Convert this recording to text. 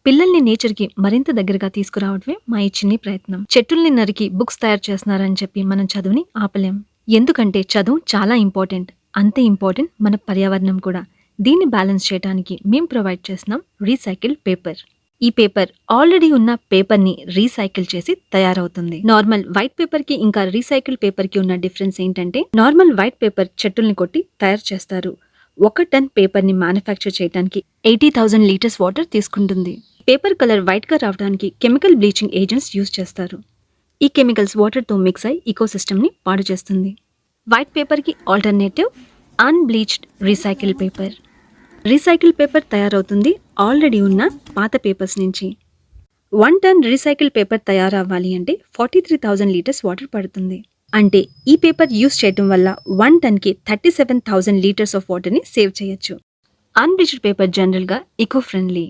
పిల్లల్ని నేచర్‌కి మరింత దగ్గరగా తీసుకురావడమే మా ఈ చిన్ని ప్రయత్నం. చెట్టుల్ని నరికి బుక్స్ తయారు చేస్తున్నారని చెప్పి మనం చదువుని ఆపలేం. ఎందుకంటే చదువు చాలా ఇంపార్టెంట్. అంతే ఇంపార్టెంట్ మన పర్యావరణం కూడా. దీన్ని బ్యాలెన్స్ చేయడానికి మేం ప్రొవైడ్ చేస్తున్నాం రీసైకిల్ పేపర్. ఈ పేపర్ ఆల్రెడీ ఉన్న పేపర్‌ని రీసైకిల్ చేసి తయారవుతుంది. నార్మల్ వైట్ పేపర్‌కి ఇంకా రీసైకిల్ పేపర్‌కి ఉన్న డిఫరెన్స్ ఏంటంటే నార్మల్ వైట్ పేపర్ చెట్టుల్ని కొట్టి తయారు చేస్తారు. 1 టన్ పేపర్‌ని మ్యానుఫ్యాక్చర్ చేయడానికి 80,000 లీటర్స్ వాటర్ తీసుకుంటుంది. పేపర్ కలర్ వైట్‌గా రావడానికి కెమికల్ బ్లీచింగ్ ఏజెంట్స్ యూజ్ చేస్తారు. ఈ కెమికల్స్ వాటర్‌తో మిక్స్ అయి ఈకోసిస్టమ్‌ని పాడు చేస్తుంది. వైట్ పేపర్‌కి alternative unbleached recycle paper. Recycle paper తయారవుతుంది ఆల్రెడీ ఉన్న పాత పేపర్స్ నుంచి. 1 టన్ రీసైకిల్ పేపర్ తయారవ్వాలి అంటే 43,000 లీటర్స్ వాటర్ పడుతుంది. అంటే ఈ పేపర్ యూస్ చేయటం వల్ల 1 టన్‌కి 37,000 లీటర్స్ ఆఫ్ వాటర్‌ని సేవ్ చేయొచ్చు. అన్‌బ్లీచ్డ్ పేపర్ జనరల్‌గా ఈకో ఫ్రెండ్లీ.